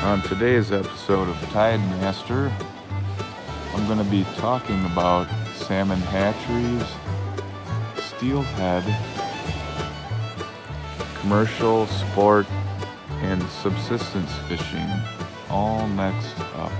On today's episode of Tide Master, I'm going to be talking about salmon hatcheries, steelhead, commercial, sport, and subsistence fishing, all next up.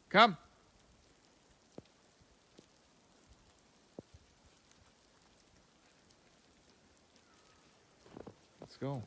Come. Let's go.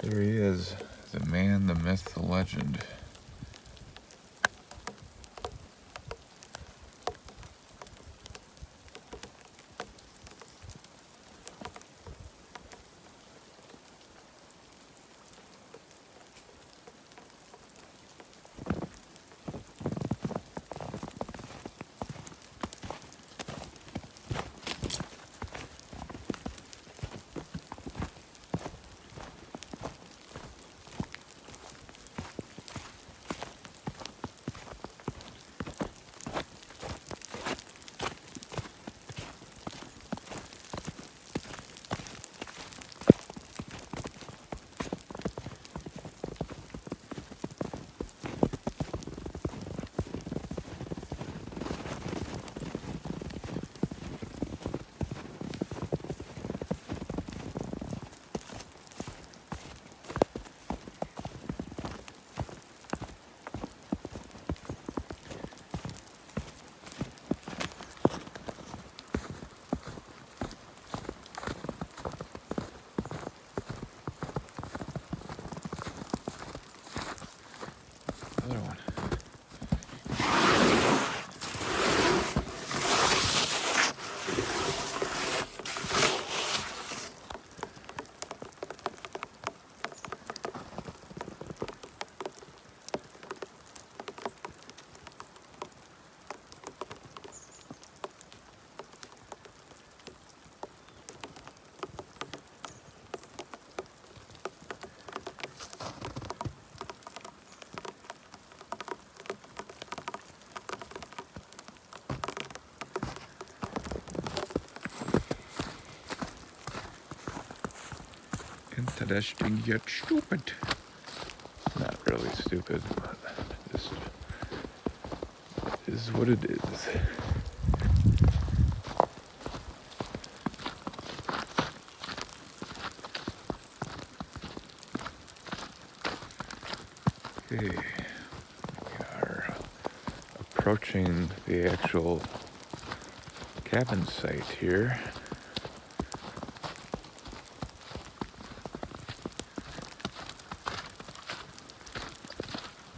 There he is, the man, the myth, the legend. Das Ding jetzt stupid. Not really stupid, but just is what it is. Okay, we are approaching the actual cabin site here.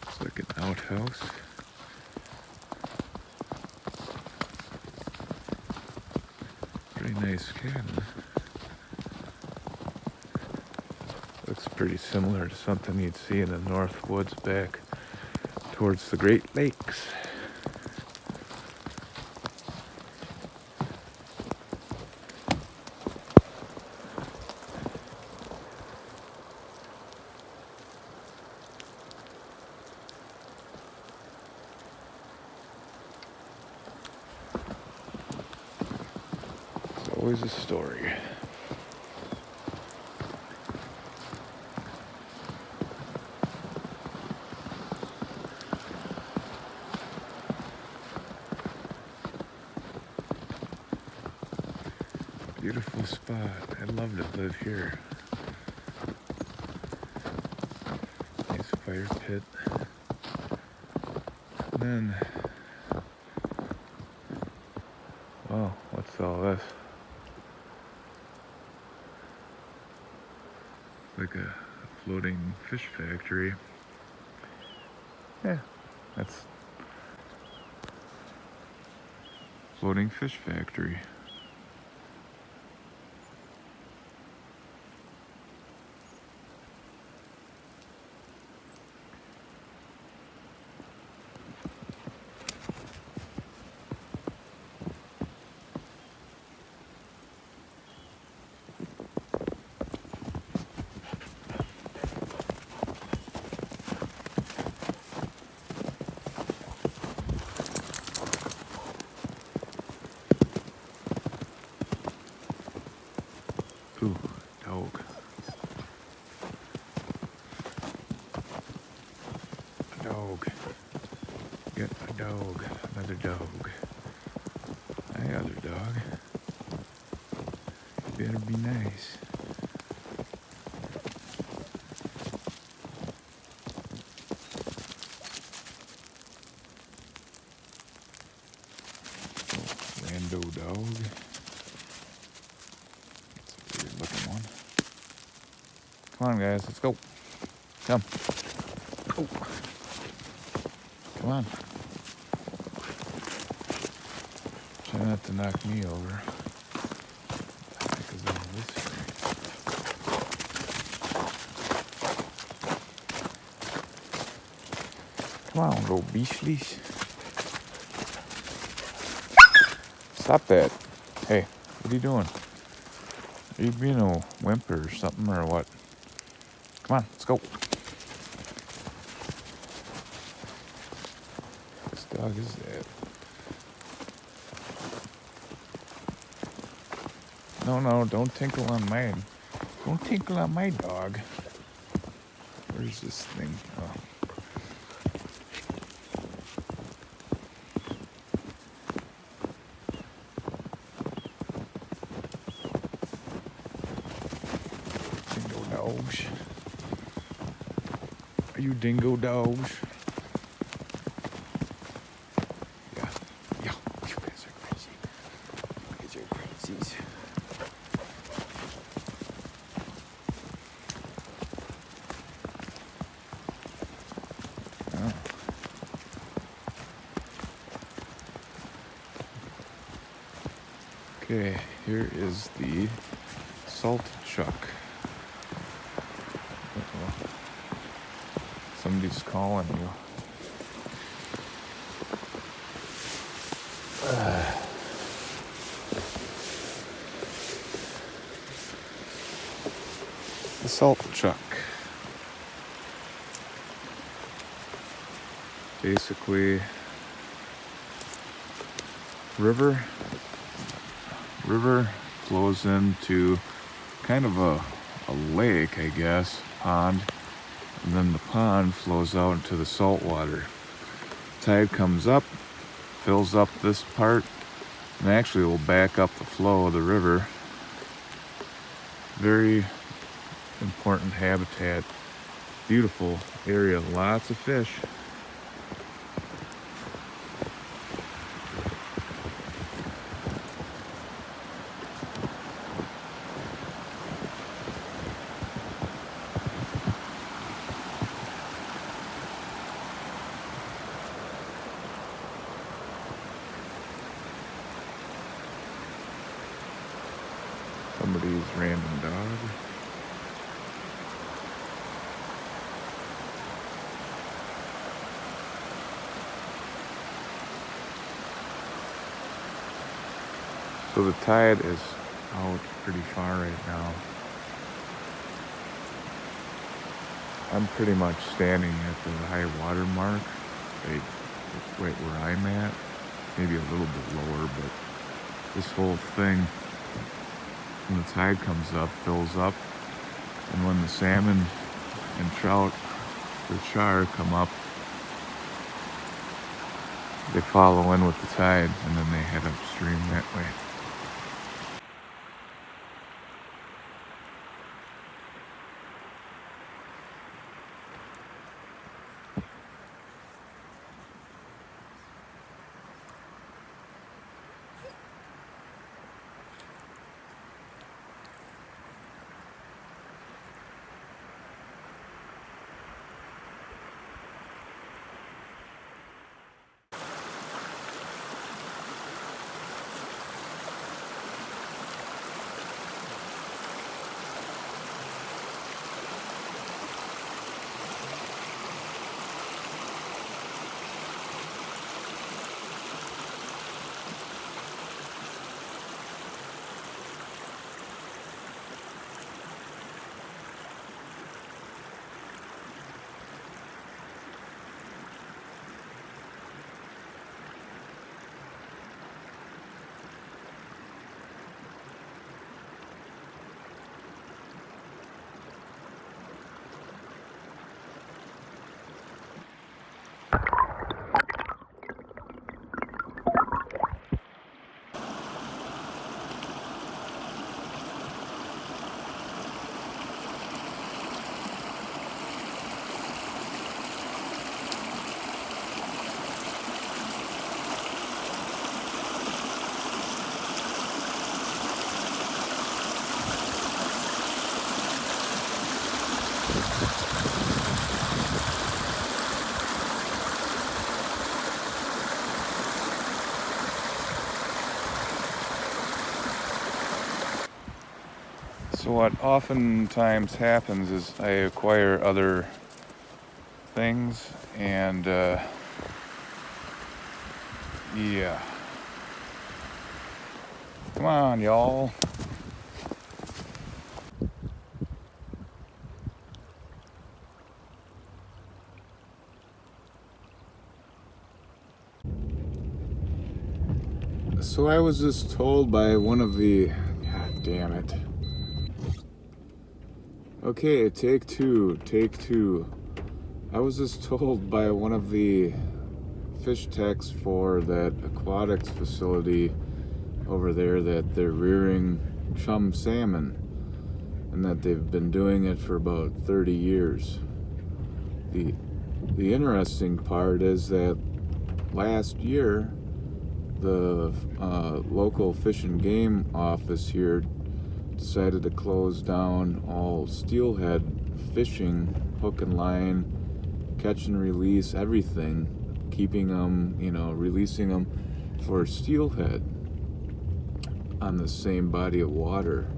It's like an outhouse. Pretty nice cabin. Looks pretty similar to something you'd see in the North Woods back towards the Great Lakes. It's always a story. Beautiful spot. I'd love to live here. Nice fire pit. And then, oh, what's all this? Like a floating fish factory. Yeah, that's floating fish factory. Ooh, dog. A dog. Get a dog. Another dog. Hey, other dog. You better be nice. Oh, rando dog. Looking one. Come on, guys, let's go. Come. Oh. Come on. Try not to knock me over. I think is all this here. Come on, little beastlies. Stop that. Hey, what are you doing? Are you being a whimper or something or what? Come on, let's go. Whose dog is that? No, don't tinkle on mine. Don't tinkle on my dog. Where's this thing? Oh. Dingo dogs. Are you dingo dogs? Yeah. You guys are crazy. Look at your crazies. Oh. Okay, here is the salt chuck. Uh-oh. Somebody's calling you. The salt chuck. Basically, river flows into kind of a a lake, I guess, pond, and then the pond flows out into the salt water. Tide comes up, fills up this part, and actually will back up the flow of the river. Very important habitat, beautiful area, lots of fish. Somebody's random dog. So the tide is out pretty far right now. I'm pretty much standing at the high water mark, right where I'm at, maybe a little bit lower, but this whole thing, when the tide comes up, fills up, and when the salmon and trout or char come up, they follow in with the tide, and then they head upstream that way. So what oftentimes happens is I acquire other things, and yeah. Come on, y'all. So I was just told by one of the... God damn it. Okay, take two. I was just told by one of the fish techs for that aquatics facility over there that they're rearing chum salmon, and that they've been doing it for about 30 years. The interesting part is that last year the local fish and game office here decided to close down all steelhead fishing, hook and line, catch and release, everything, keeping them, releasing them for steelhead on the same body of water.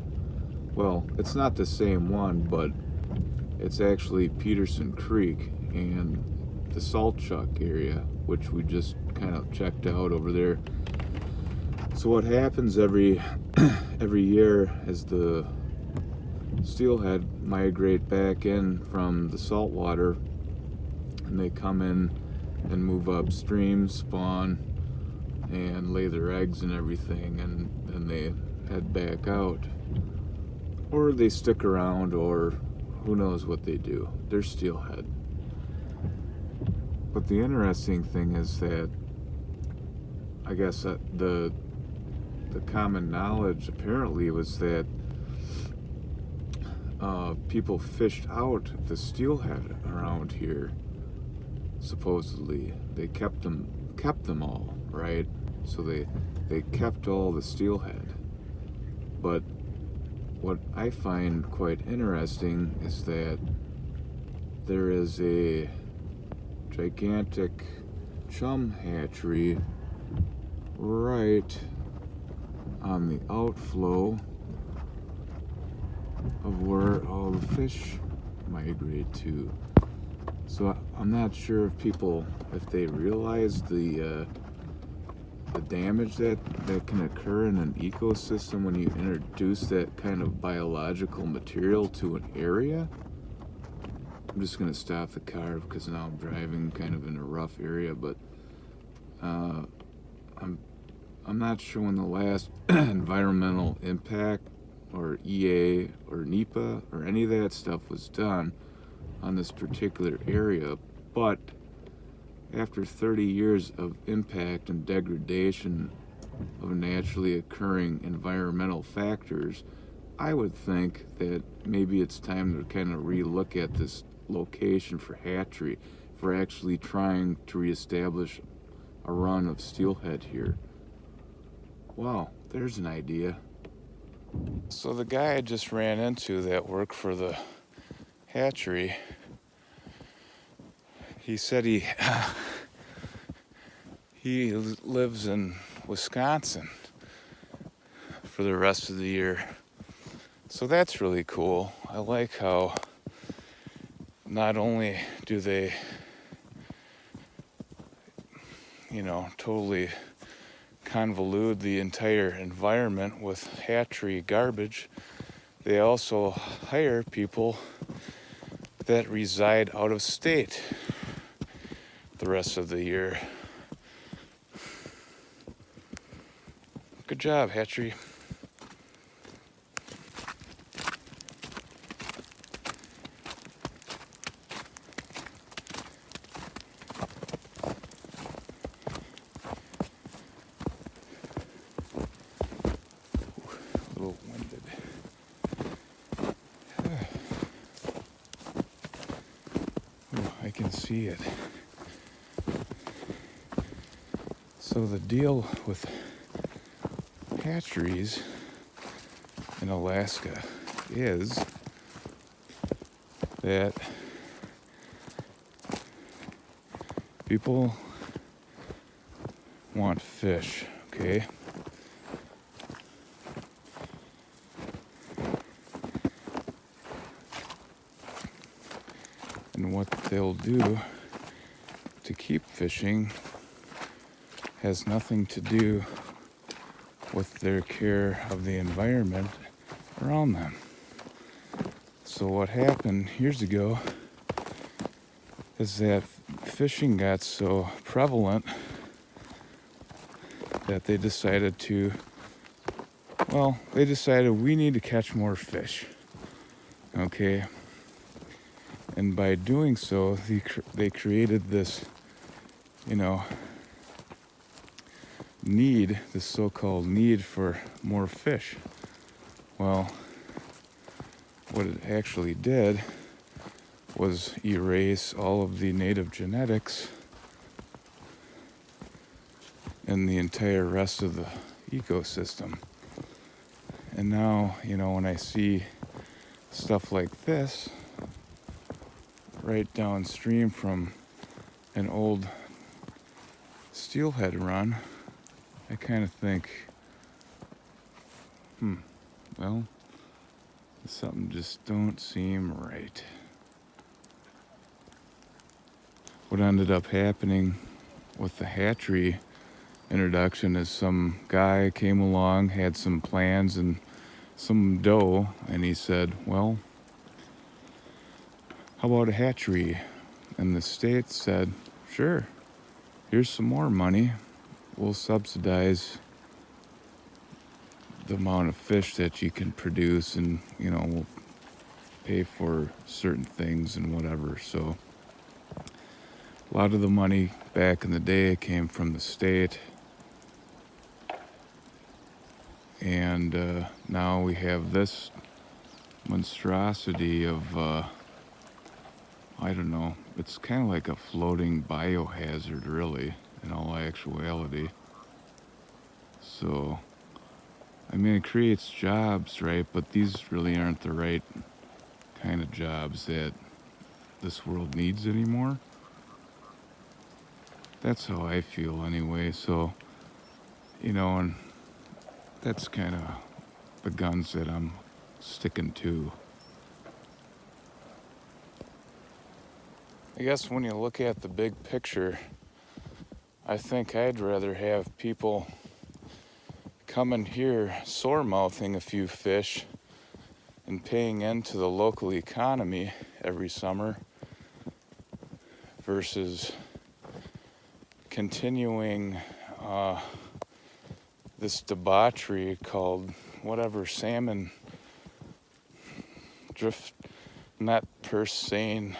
Well, it's not the same one, but it's actually Peterson Creek and the Salt Chuck area, which we just kind of checked out over there. So what happens every year is the steelhead migrate back in from the salt water, and they come in and move upstream, spawn, and lay their eggs and everything, and then they head back out. or they stick around, or who knows what they do. They're steelhead. But the interesting thing is that I guess the common knowledge apparently was that people fished out the steelhead around here. Supposedly, they kept them all, right? So they kept all the steelhead. But what I find quite interesting is that there is a gigantic chum hatchery right on the outflow of where all the fish migrate to. So I'm not sure if they realize the damage that can occur in an ecosystem when you introduce that kind of biological material to an area. I'm just gonna stop the car because now I'm driving kind of in a rough area, but I'm not sure when the last environmental impact or EA or NEPA or any of that stuff was done on this particular area, but after 30 years of impact and degradation of naturally occurring environmental factors, I would think that maybe it's time to kind of relook at this location for hatchery, for actually trying to reestablish a run of steelhead here. Wow, there's an idea. So the guy I just ran into that worked for the hatchery, he said he lives in Wisconsin for the rest of the year. So that's really cool. I like how not only do they, totally convolute the entire environment with hatchery garbage, they also hire people that reside out of state the rest of the year. Good job, hatchery. A little winded. Oh, I can see it. So the deal with hatcheries in Alaska is that people want fish, okay? And what they'll do to keep fishing has nothing to do with their care of the environment around them. So what happened years ago is that fishing got so prevalent that they decided we need to catch more fish, okay? And by doing so, they created this, this so-called need for more fish. Well, what it actually did was erase all of the native genetics and the entire rest of the ecosystem. And now, when I see stuff like this right downstream from an old steelhead run, I kind of think, well, something just don't seem right. What ended up happening with the hatchery introduction is some guy came along, had some plans and some dough, and he said, well, how about a hatchery? And the state said, sure, here's some more money. We'll subsidize the amount of fish that you can produce, and will pay for certain things and whatever. So a lot of the money back in the day came from the state, and now we have this monstrosity of I don't know, it's kind of like a floating biohazard, really, in all actuality. So I mean, it creates jobs, right? But these really aren't the right kind of jobs that this world needs anymore. That's how I feel anyway. So, and that's kind of the guns that I'm sticking to. I guess when you look at the big picture, I think I'd rather have people coming here sore mouthing a few fish and paying into the local economy every summer versus continuing this debauchery called whatever salmon drift net purse seine.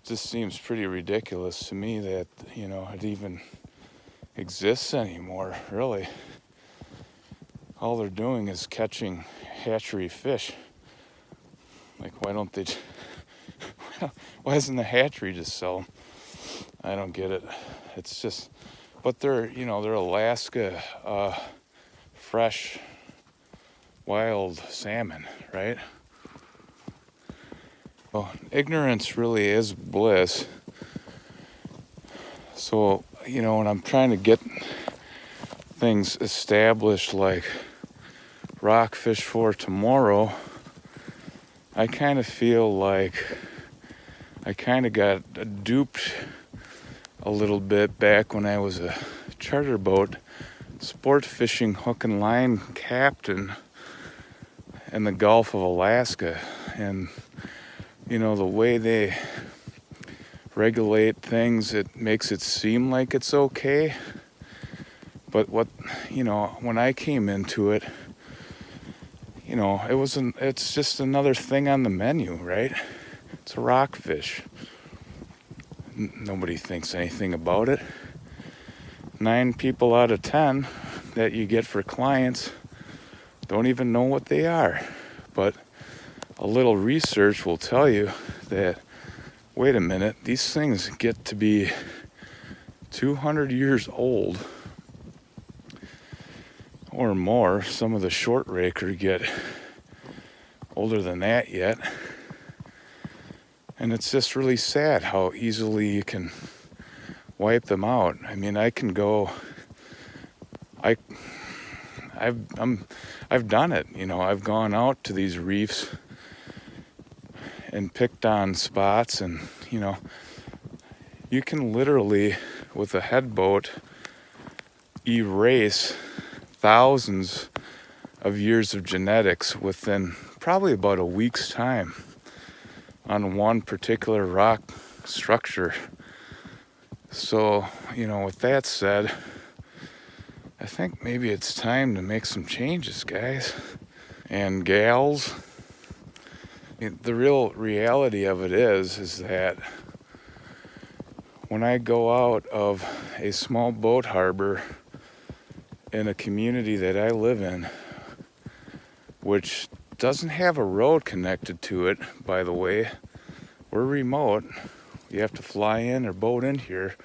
Just seems pretty ridiculous to me that it even exists anymore, really. All they're doing is catching hatchery fish. Like, why don't they why doesn't the hatchery just sell them? I don't get it. It's just, but they're Alaska fresh wild salmon, right? Well, ignorance really is bliss. So, when I'm trying to get things established like rockfish for tomorrow, I kind of feel like I kind of got duped a little bit back when I was a charter boat sport fishing hook and line captain in the Gulf of Alaska. And the way they regulate things, it makes it seem like it's okay. But when I came into it, it's just another thing on the menu, right? It's a rockfish. Nobody thinks anything about it. 9 people out of 10 that you get for clients don't even know what they are. But a little research will tell you that, wait a minute, these things get to be 200 years old or more. Some of the short raker get older than that yet. And it's just really sad how easily you can wipe them out. I mean, I can go, I've done it, I've gone out to these reefs and picked on spots, and you can literally with a headboat erase thousands of years of genetics within probably about a week's time on one particular rock structure. So, with that said, I think maybe it's time to make some changes, guys and gals. The real reality of it is that when I go out of a small boat harbor in a community that I live in, which doesn't have a road connected to it, by the way, we're remote. You have to fly in or boat in here.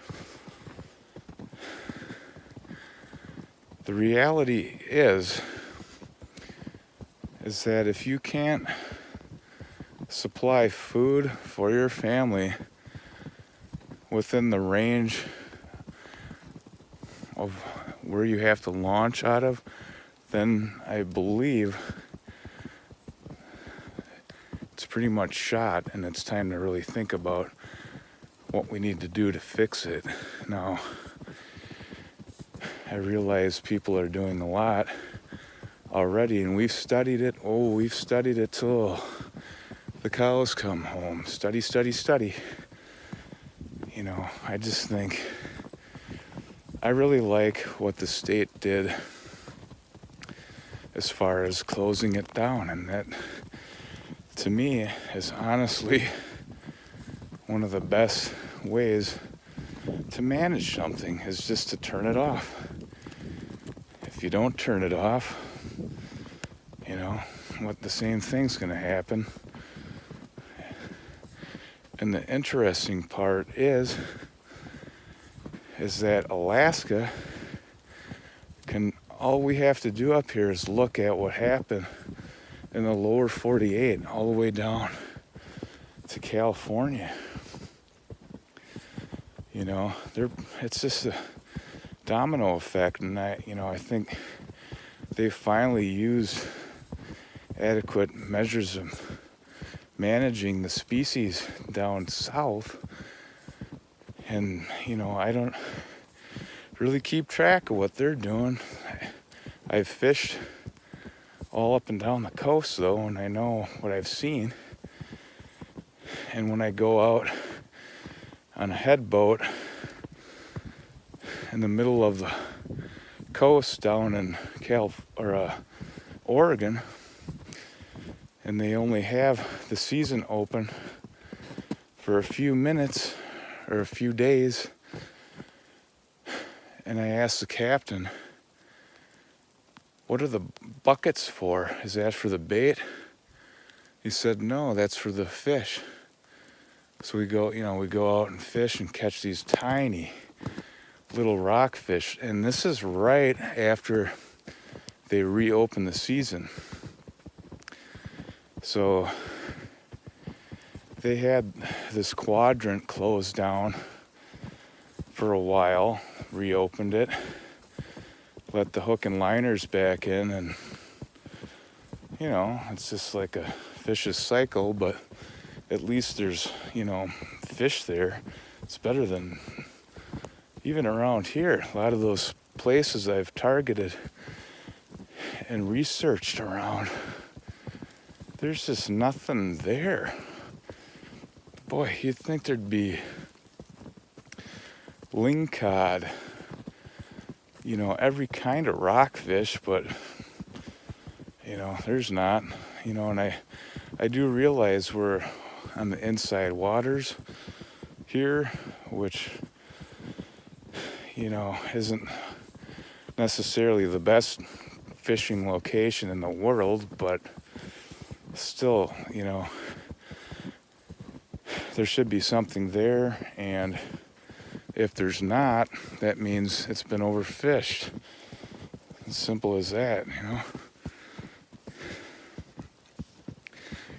The reality is that if you can't supply food for your family within the range of where you have to launch out of, then I believe it's pretty much shot, and it's time to really think about what we need to do to fix it. Now, I realize people are doing a lot already, and we've studied it. Oh, we've studied it till the cows come home. Study, study, study. I just think I really like what the state did as far as closing it down. And that, to me, is honestly one of the best ways to manage something, is just to turn it off. If you don't turn it off, you know, what the same thing's going to happen. And the interesting part is that Alaska all we have to do up here is look at what happened in the lower 48 all the way down to California. You know, it's just a domino effect, and I think they finally used adequate measures of managing the species down south. And, I don't really keep track of what they're doing. I've fished all up and down the coast, though, and I know what I've seen. And when I go out on a head boat in the middle of the coast down in Oregon, and they only have the season open for a few minutes or a few days, and I asked the captain, "What are the buckets for? Is that for the bait?" He said, "No, that's for the fish." So we go out and fish and catch these tiny little rockfish, and this is right after they reopen the season. So they had this quadrant closed down for a while, reopened it, let the hook and liners back in, and it's just like a vicious cycle, but at least there's fish there. It's better than even around here. A lot of those places I've targeted and researched around, there's just nothing there. Boy, you'd think there'd be lingcod, every kind of rockfish, but there's not. And I do realize we're on the inside waters here, which isn't necessarily the best fishing location in the world, but still, there should be something there, and if there's not, that means it's been overfished. As simple as that,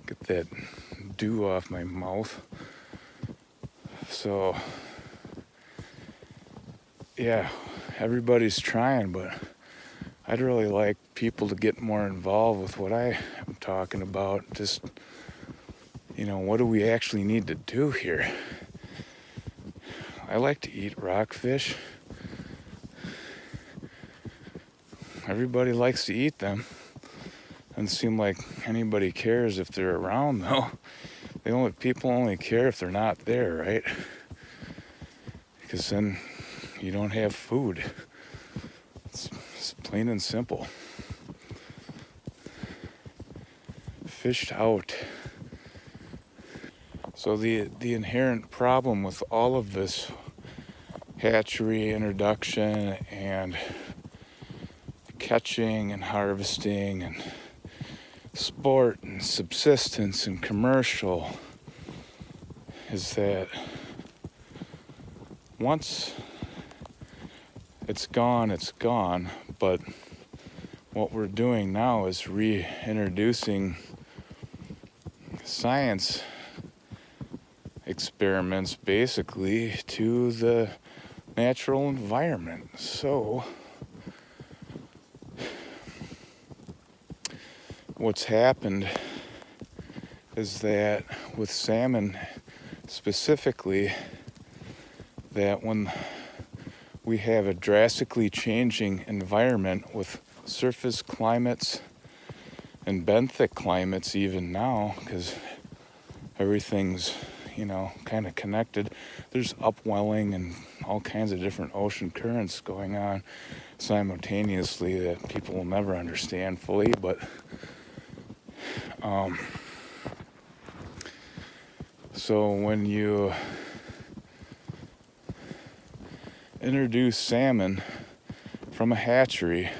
Get that dew off my mouth. So, yeah, everybody's trying, but I'd really like people to get more involved with what I am talking about. Just, what do we actually need to do here? I like to eat rockfish. Everybody likes to eat them. Doesn't seem like anybody cares if they're around, though. People only care if they're not there, right? Because then you don't have food. It's plain and simple. Fished out. So the inherent problem with all of this hatchery introduction and catching and harvesting and sport and subsistence and commercial is that once it's gone, but what we're doing now is reintroducing science experiments basically to the natural environment. So what's happened is that with salmon specifically, that when we have a drastically changing environment with surface climates and benthic climates even now, because everything's kind of connected. There's upwelling and all kinds of different ocean currents going on. simultaneously that people will never understand fully, but so when you introduce salmon from a hatchery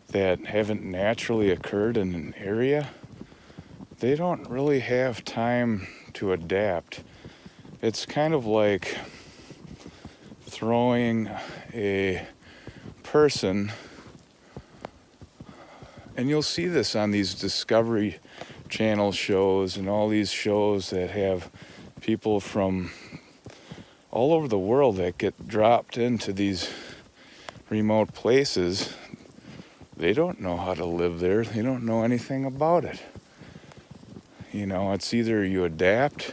that haven't naturally occurred in an area, they don't really have time to adapt. It's kind of like throwing a person, and you'll see this on these Discovery Channel shows and all these shows that have people from all over the world that get dropped into these remote places. They don't know how to live there. They don't know anything about it. You know, it's either you adapt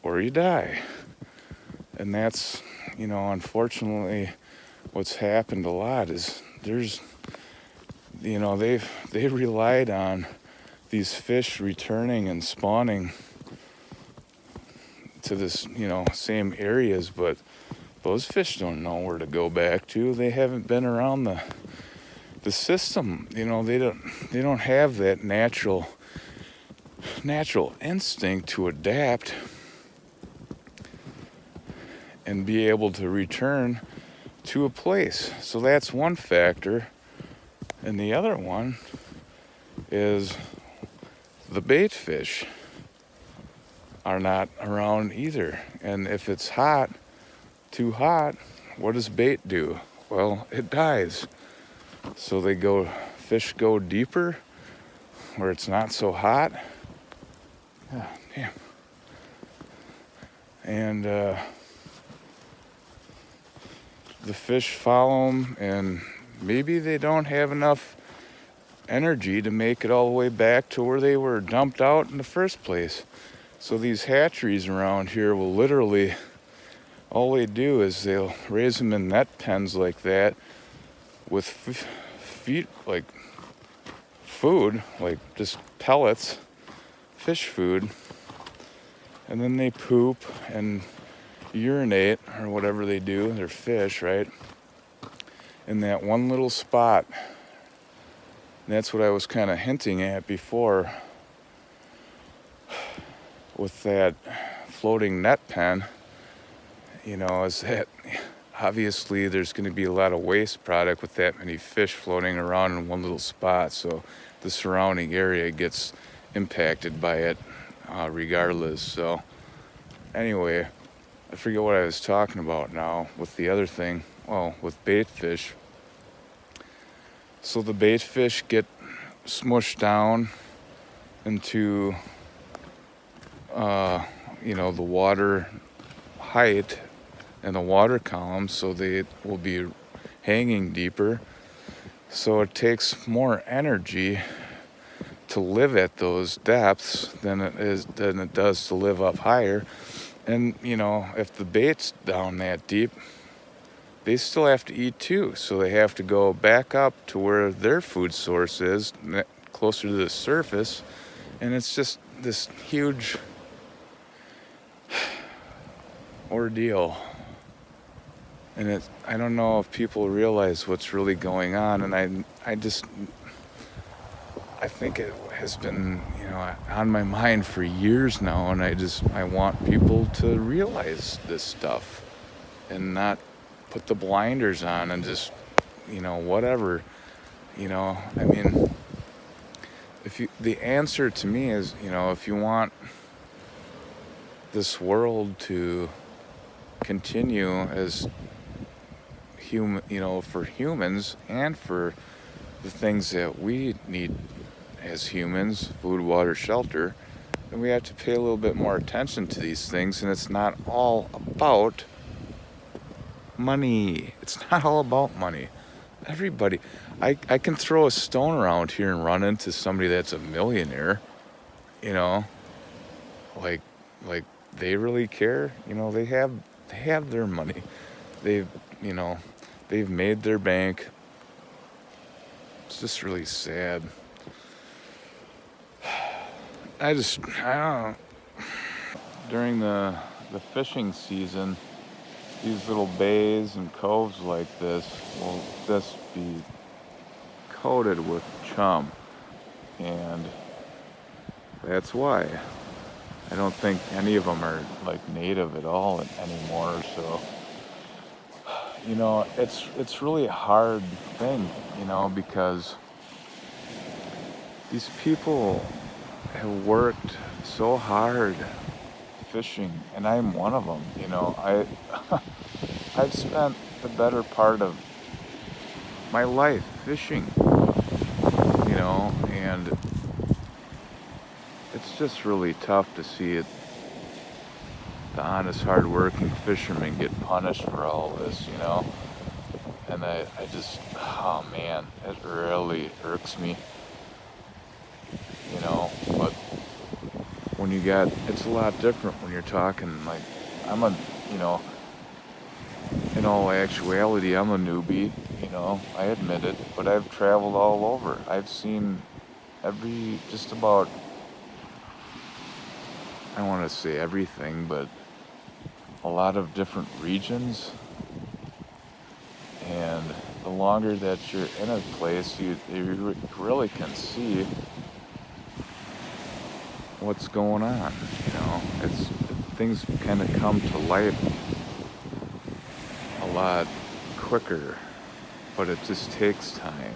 or you die. And that's, you know, unfortunately what's happened a lot is there's, you know, they relied on these fish returning and spawning to this, you know, same areas, but those fish don't know where to go back to. They haven't been around the system. You know, they don't have that natural instinct to adapt and be able to return to a place. So that's one factor. And the other one is the bait fish are not around either. And if it's hot, too hot, what does bait do? Well, it dies. So fish go deeper where it's not so hot. Oh, damn. And the fish follow them, and maybe they don't have enough energy to make it all the way back to where they were dumped out in the first place. So these hatcheries around here will literally, all they do is they'll raise them in net pens like that with like food, like just pellets, fish food, and then they poop and urinate or whatever they do, they're fish, right, in that one little spot. And that's what I was kind of hinting at before with that floating net pen, you know, is that obviously there's going to be a lot of waste product with that many fish floating around in one little spot, so the surrounding area gets impacted by it regardless. So anyway, I forget what I was talking about now with the other thing. Well, with bait fish. So the bait fish get smushed down into you know, the water height and the water column, so they will be hanging deeper. So it takes more energy to live at those depths than it does to live up higher. And you know, if the bait's down that deep, they still have to eat too. So they have to go back up to where their food source is, closer to the surface. And it's just this huge ordeal. And I don't know if people realize what's really going on. And I think it has been, you know, on my mind for years now. And I want people to realize this stuff and not put the blinders on and just, you know, whatever, you know. I mean, the answer to me is, you know, if you want this world to continue as human, you know, for humans and for the things that we need as humans, food, water, shelter, then we have to pay a little bit more attention to these things. And it's not all about money. It's not all about money. Everybody, I can throw a stone around here and run into somebody that's a millionaire, you know, like they really care. You know, they have their money. They've made their bank. It's just really sad. I don't know. During the fishing season, these little bays and coves like this will just be coated with chum, and that's why I don't think any of them are like native at all anymore. So it's really a hard thing, because these people have worked so hard fishing, and I'm one of them. I've spent the better part of my life fishing, and it's just really tough to see the honest, hard-working fishermen get punished for all this. And I just, oh man, it really irks me, but when it's a lot different when you're talking, like, I'm in all actuality, I'm a newbie, I admit it, but I've traveled all over. I've seen just about, I don't want to say everything, but a lot of different regions. And the longer that you're in a place, you really can see what's going on. Things kind of come to light a lot quicker, but it just takes time,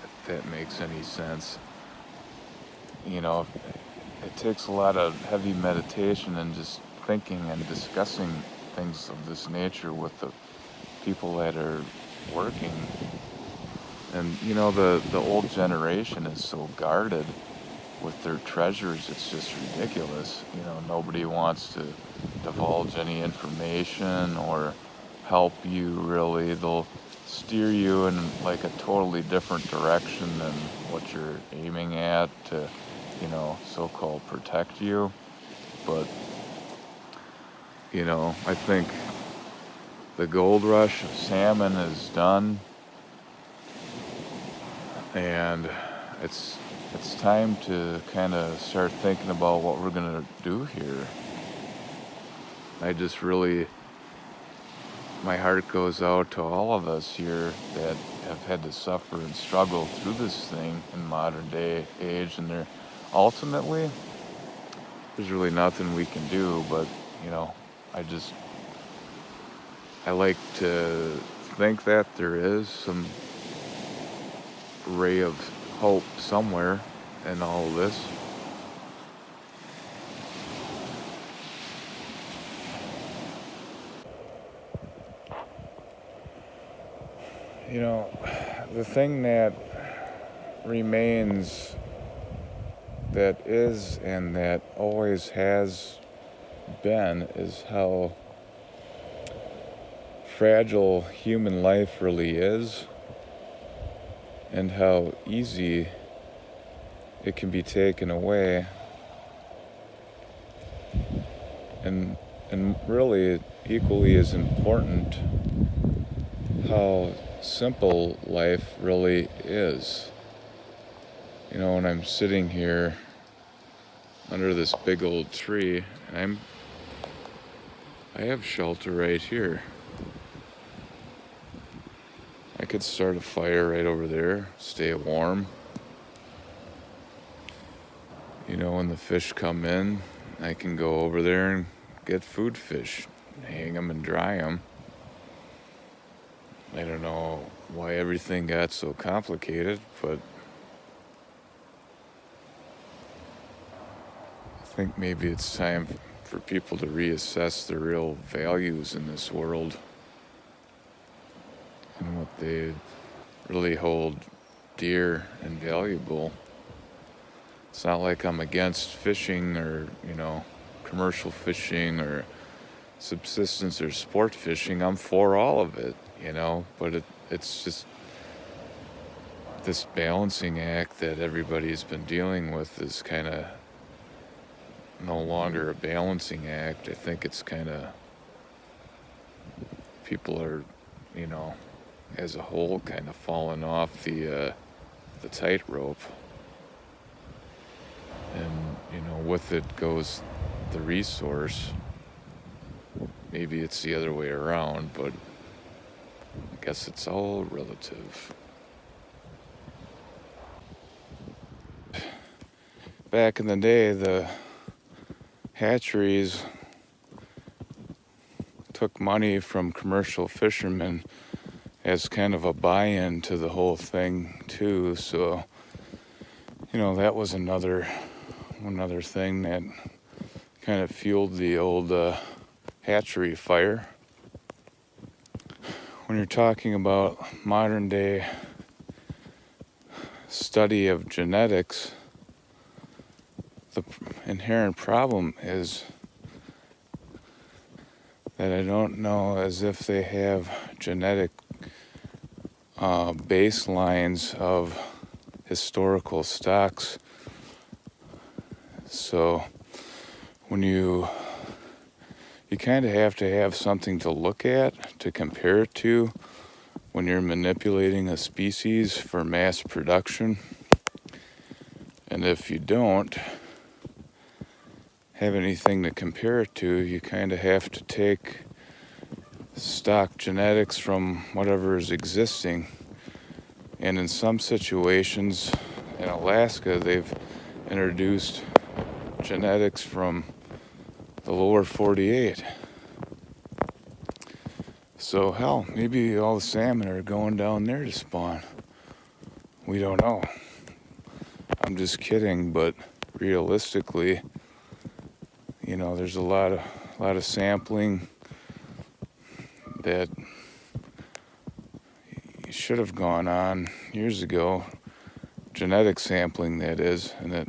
if that makes any sense. It takes a lot of heavy meditation and just thinking and discussing things of this nature with the people that are working. And the old generation is so guarded with their treasures, it's just ridiculous. Nobody wants to divulge any information or help you, really. They'll steer you in like a totally different direction than what you're aiming at to, so-called protect you. But, I think the gold rush of salmon is done, and it's time to kind of start thinking about what we're going to do here. My heart goes out to all of us here that have had to suffer and struggle through this thing in modern day age, and ultimately, there's really nothing we can do, but, I like to think that there is some ray of hope somewhere in all of this. The thing that remains, that is and that always has been, is how fragile human life really is, and how easy it can be taken away, and really equally as important, how simple life really is. When I'm sitting here under this big old tree, and I have shelter right here. I could start a fire right over there, stay warm. When the fish come in, I can go over there and get food fish, hang them and dry them. I don't know why everything got so complicated, but I think maybe it's time for people to reassess their real values in this world and what they really hold dear and valuable. It's not like I'm against fishing or, commercial fishing or subsistence or sport fishing. I'm for all of it, but it's just this balancing act that everybody's been dealing with is kind of no longer a balancing act. I think it's kind of, people are, as a whole, kind of falling off the tightrope. And, with it goes the resource. Maybe it's the other way around, but I guess it's all relative. Back in the day, the hatcheries took money from commercial fishermen as kind of a buy-in to the whole thing too. So, that was another thing that kind of fueled the old hatchery fire. When you're talking about modern day study of genetics, the inherent problem is that I don't know as if they have genetic baselines of historical stocks. So when you kind of have to have something to look at, to compare it to when you're manipulating a species for mass production. And if you don't have anything to compare it to, you kind of have to take stock genetics from whatever is existing. And in some situations, in Alaska, they've introduced genetics from the lower 48. So hell, maybe all the salmon are going down there to spawn. We don't know. I'm just kidding, but realistically, there's a lot of sampling that should have gone on years ago, genetic sampling that is, and that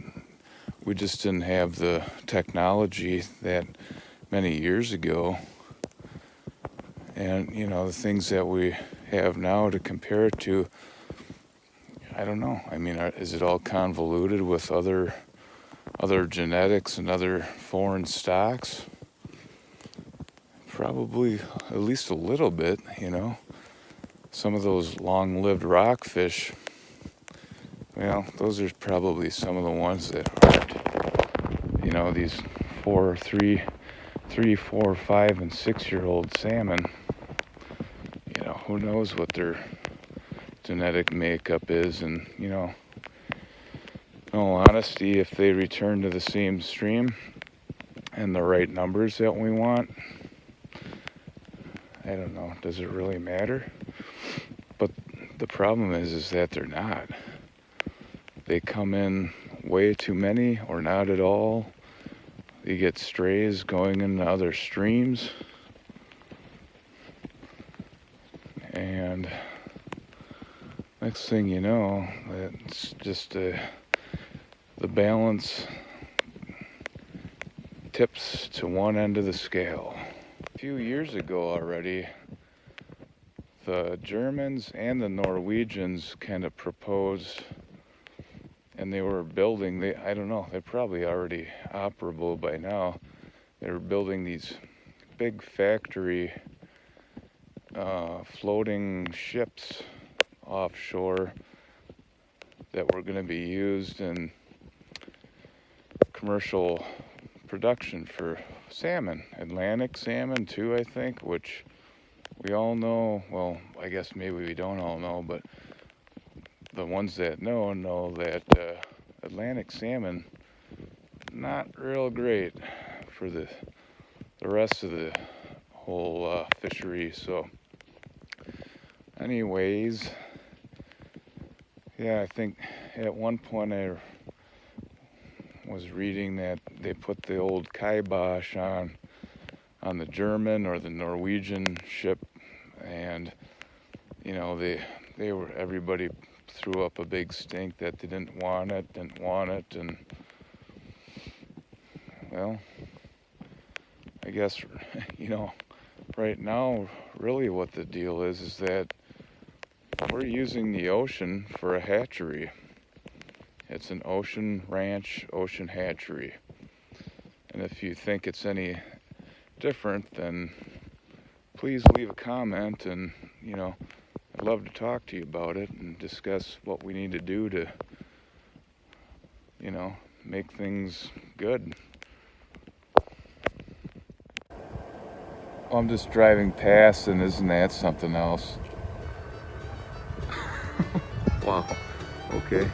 we just didn't have the technology that many years ago. And, the things that we have now to compare it to, I don't know. I mean, is it all convoluted with other genetics and other foreign stocks? Probably at least a little bit, Some of those long-lived rockfish, well, those are probably some of the ones that aren't, these 3, 4, 5, and 6-year-old salmon. Who knows what their genetic makeup is, and in all honesty, if they return to the same stream and the right numbers that we want, I don't know, does it really matter? But the problem is that they're not. They come in way too many or not at all. You get strays going into other streams. And next thing you know, it's just the balance tips to one end of the scale. A few years ago already, the Germans and the Norwegians kind of proposed, and they were building, I don't know, they're probably already operable by now. They were building these big factory floating ships offshore that were going to be used in commercial production for salmon, Atlantic salmon too, I think, which we all know, well, I guess maybe we don't all know, but the ones that know that Atlantic salmon, not real great for the rest of the whole fishery. So anyways, yeah, I think at one point I was reading that they put the old kibosh on the German or the Norwegian ship, and everybody threw up a big stink that they didn't want it, and well, I guess right now really what the deal is that we're using the ocean for a hatchery. It's an ocean ranch, ocean hatchery. And if you think it's any different, then please leave a comment, and I'd love to talk to you about it and discuss what we need to do to make things good. I'm just driving past, and isn't that something else? Wow. Okay.